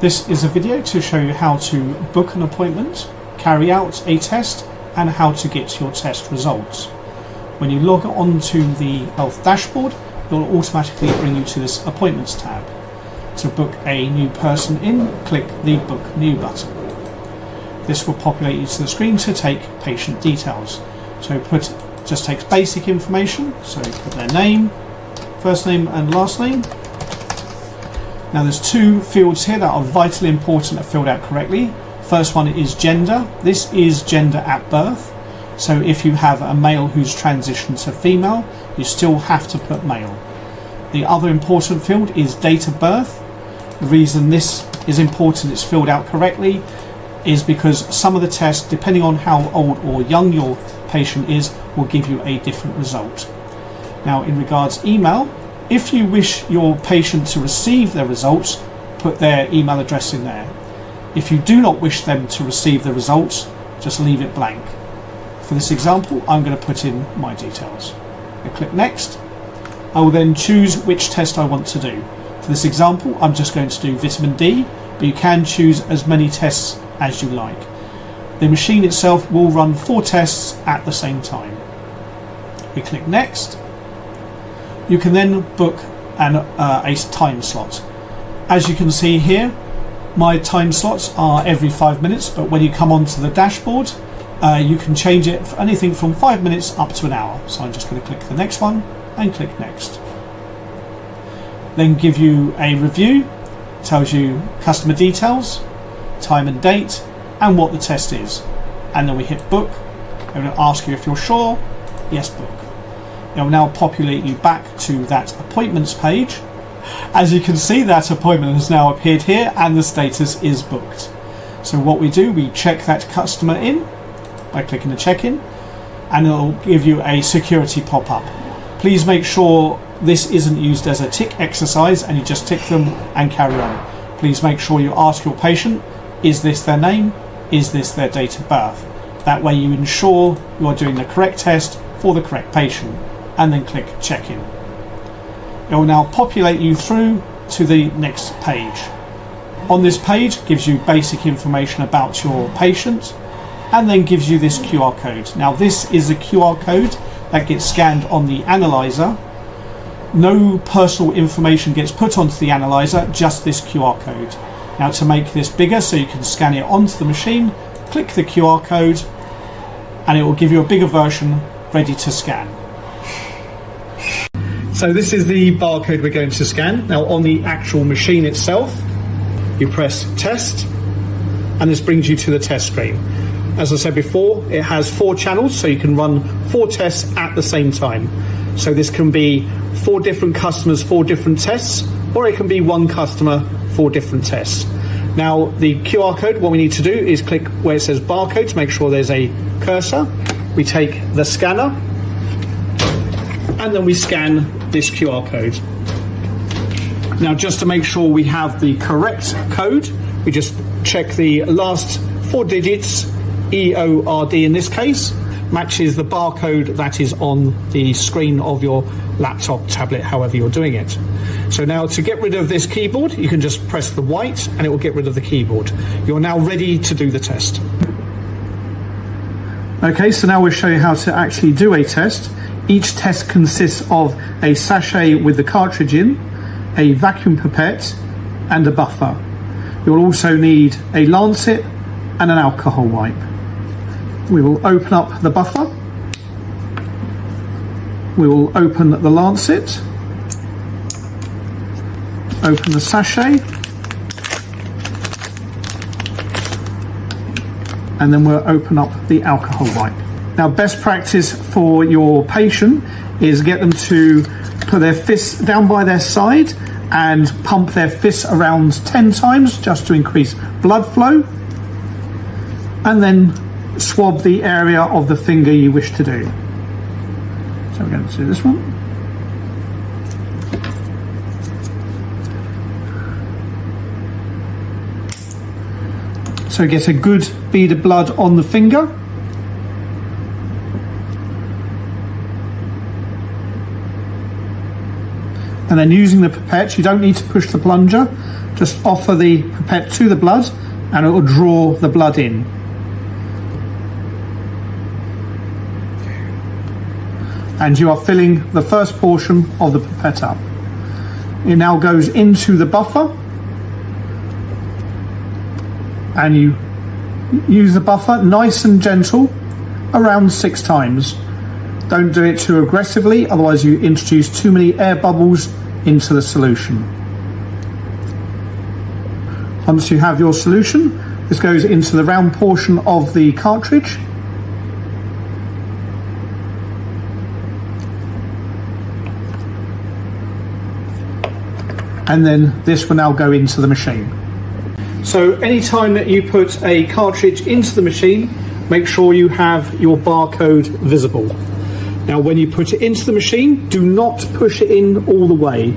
This is a video to show you how to book an appointment, carry out a test, and how to get your test results. When you log on to the health dashboard, it will automatically bring you to this appointments tab. To book a new person in, click the Book New button. This will populate you to the screen to take patient details. So just takes basic information, so put their name, first name and last name. Now there's two fields here that are vitally important to filled out correctly. First one is gender. This is gender at birth. So if you have a male who's transitioned to female, you still have to put male. The other important field is date of birth. The reason this is important, it's filled out correctly, is because some of the tests, depending on how old or young your patient is, will give you a different result. Now in regards email, if you wish your patient to receive their results, put their email address in there. If you do not wish them to receive the results, just leave it blank. For this example, I'm going to put in my details. I click next. I will then choose which test I want to do. For this example, I'm just going to do vitamin D, but you can choose as many tests as you like. The machine itself will run 4 tests at the same time. We click next. You can then book a time slot. As you can see here, my time slots are every 5 minutes, but when you come onto the dashboard, you can change it for anything from 5 minutes up to an hour. So I'm just going to click the next one and click next. Then give you a review, tells you customer details, time and date, and what the test is. And then we hit book. It will ask you if you're sure. Yes, book. It will now populate you back to that appointments page. As you can see, that appointment has now appeared here and the status is booked. So what we do, we check that customer in by clicking the check-in, and it'll give you a security pop-up. Please make sure this isn't used as a tick exercise and you just tick them and carry on. Please make sure you ask your patient, is this their name? Is this their date of birth? That way you ensure you are doing the correct test for the correct patient, and then click check-in. It will now populate you through to the next page. On this page gives you basic information about your patient and then gives you this QR code. Now this is a QR code that gets scanned on the analyzer. No personal information gets put onto the analyzer, just this QR code. Now to make this bigger so you can scan it onto the machine, click the QR code and it will give you a bigger version ready to scan. So this is the barcode we're going to scan. Now on the actual machine itself, you press test and this brings you to the test screen. As I said before, it has 4 channels, so you can run 4 tests at the same time. So this can be 4 different customers, 4 different tests, or it can be 1 customer, 4 different tests. Now the QR code, what we need to do is click where it says barcode to make sure there's a cursor. We take the scanner and then we scan this QR code. Now just to make sure we have the correct code, we just check the last 4 digits, EORD in this case, matches the barcode that is on the screen of your laptop, tablet, however you're doing it. So now to get rid of this keyboard, you can just press the white and it will get rid of the keyboard. You're now ready to do the test. Okay, so now we'll show you how to actually do a test. Each test consists of a sachet with the cartridge in, a vacuum pipette and a buffer. You'll also need a lancet and an alcohol wipe. We will open up the buffer. We will open the lancet, open the sachet, and then we'll open up the alcohol wipe. Now best practice for your patient is get them to put their fists down by their side and pump their fists around 10 times just to increase blood flow, and then swab the area of the finger you wish to do. So we're going to do this one. So get a good bead of blood on the finger. And then using the pipette, you don't need to push the plunger, just offer the pipette to the blood and it will draw the blood in. And you are filling the first portion of the pipette up. It now goes into the buffer and you use the buffer nice and gentle around 6 times. Don't do it too aggressively, otherwise you introduce too many air bubbles into the solution. Once you have your solution, this goes into the round portion of the cartridge. And then this will now go into the machine. So anytime that you put a cartridge into the machine, make sure you have your barcode visible. Now when you put it into the machine, do not push it in all the way.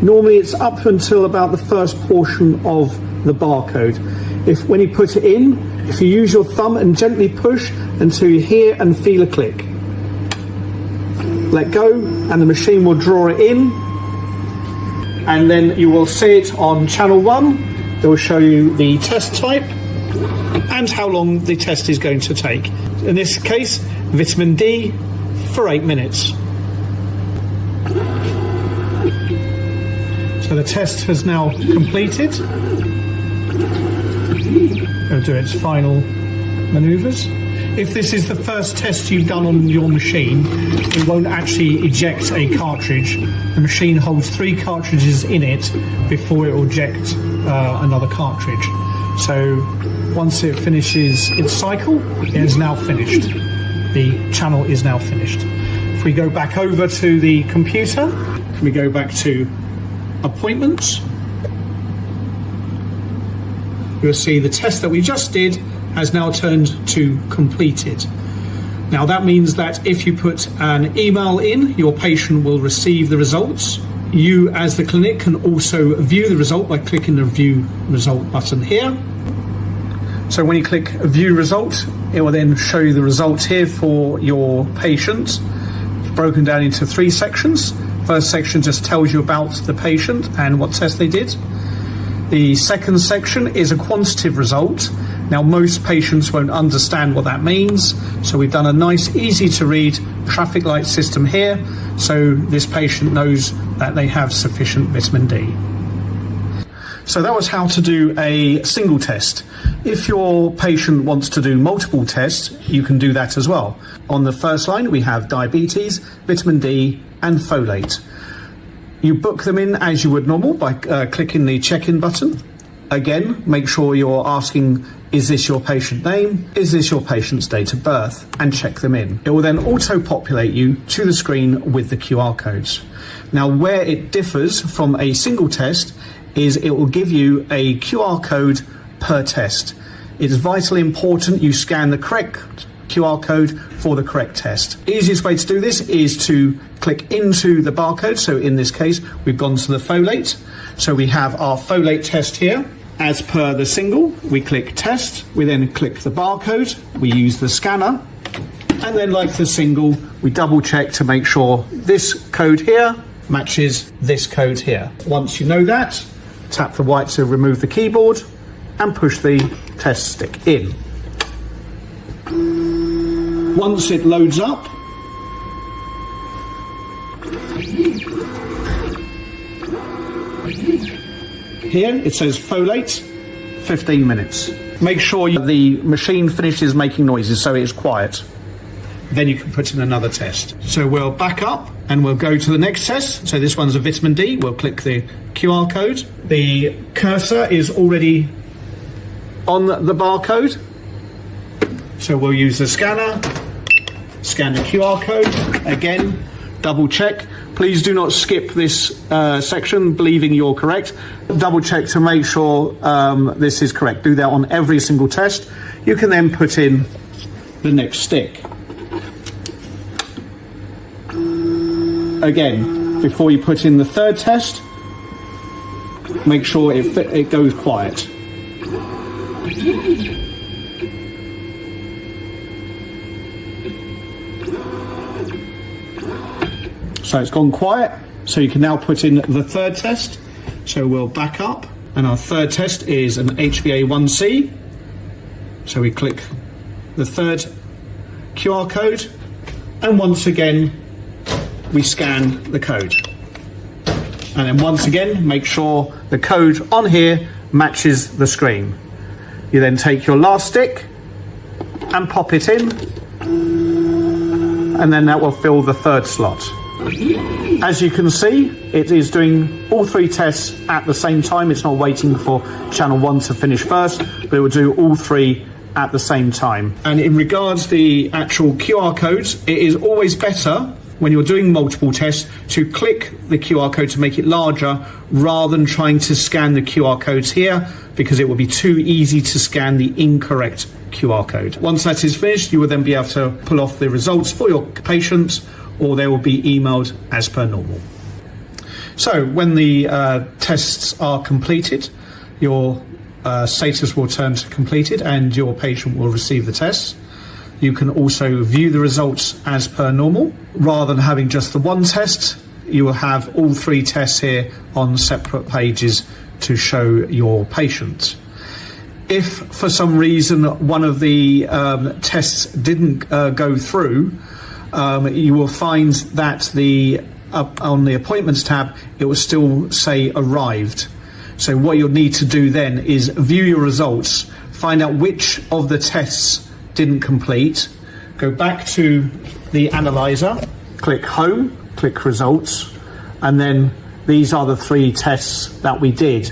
Normally it's up until about the first portion of the barcode. When you put it in, if you use your thumb and gently push until you hear and feel a click. Let go and the machine will draw it in, and then you will see it on channel 1. It will show you the test type and how long the test is going to take. In this case, vitamin D for 8 minutes. So the test has now completed. It'll do its final manoeuvres. If this is the first test you've done on your machine, it won't actually eject a cartridge. The machine holds 3 cartridges in it before it will eject another cartridge. So once it finishes its cycle, it is now finished. The channel is now finished. If we go back over to the computer, we go back to appointments, you'll see the test that we just did has now turned to completed. Now that means that if you put an email in, your patient will receive the results. You as the clinic can also view the result by clicking the view result button here. So when you click view result, it will then show you the results here for your patient, broken down into 3 sections. First section just tells you about the patient and what test they did. The second section is a quantitative result. Now most patients won't understand what that means, so we've done a nice easy to read traffic light system here, so this patient knows that they have sufficient vitamin D. So that was how to do a single test. If your patient wants to do multiple tests, you can do that as well. On the first line we have diabetes, vitamin D and folate. You book them in as you would normal by clicking the check-in button. Again, make sure you're asking, is this your patient name? Is this your patient's date of birth? And check them in. It will then auto-populate you to the screen with the QR codes. Now, where it differs from a single test is it will give you a QR code per test. It's vitally important you scan the correct QR code for the correct test. Easiest way to do this is to click into the barcode. So in this case, we've gone to the folate. So we have our folate test here. As per the single, we click test. We then click the barcode. We use the scanner. And then like the single, we double check to make sure this code here matches this code here. Once you know that, tap the white to remove the keyboard and push the test stick in. Once it loads up, here it says folate, 15 minutes. Make sure the machine finishes making noises so it's quiet. Then you can put in another test. So we'll back up and we'll go to the next test. So this one's a vitamin D. We'll click the QR code. The cursor is already on the barcode. So we'll use the scanner, scan the QR code, again, double check. Please do not skip this section believing you're correct. Double check to make sure this is correct. Do that on every single test. You can then put in the next stick. Again, before you put in the third test, make sure it goes quiet. So it's gone quiet, so you can now put in the third test. So we'll back up And our third test is an HbA1c. So we click the third QR code, and once again we scan the code. And then once again, make sure the code on here matches the screen. You then take your last stick and pop it in, and then that will fill the third slot. As you can see, it is doing all 3 tests at the same time. It's not waiting for channel 1 to finish first, but it will do all 3 at the same time. And in regards to the actual QR codes, it is always better when you're doing multiple tests to click the QR code to make it larger rather than trying to scan the QR codes here, because it will be too easy to scan the incorrect QR code. Once that is finished, you will then be able to pull off the results for your patients, or they will be emailed as per normal. So when the tests are completed, your status will turn to completed and your patient will receive the tests. You can also view the results as per normal. Rather than having just the one test, you will have all 3 tests here on separate pages to show your patient. If for some reason one of the tests didn't go through, you will find that on the appointments tab, it will still say arrived. So what you'll need to do then is view your results, find out which of the tests didn't complete, go back to the analyzer, click home, click results, and then these are the 3 tests that we did.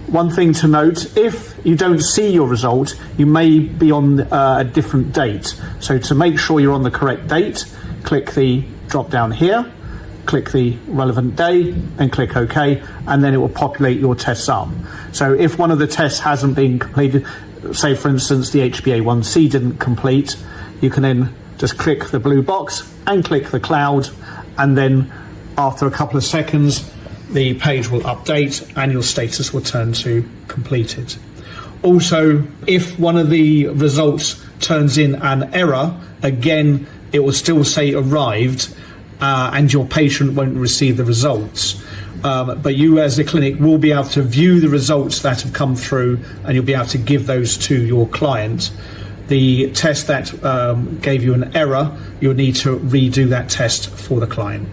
One thing to note, if you don't see your result, you may be on a different date. So to make sure you're on the correct date, click the drop down here, click the relevant day and click OK, and then it will populate your tests up. So if one of the tests hasn't been completed, say for instance the HbA1c didn't complete, you can then just click the blue box and click the cloud, and then after a couple of seconds the page will update and your status will turn to completed. Also, if one of the results turns in an error, again it will still say arrived, and your patient won't receive the results. But you as a clinic will be able to view the results that have come through, and you'll be able to give those to your client. The test that gave you an error, you'll need to redo that test for the client.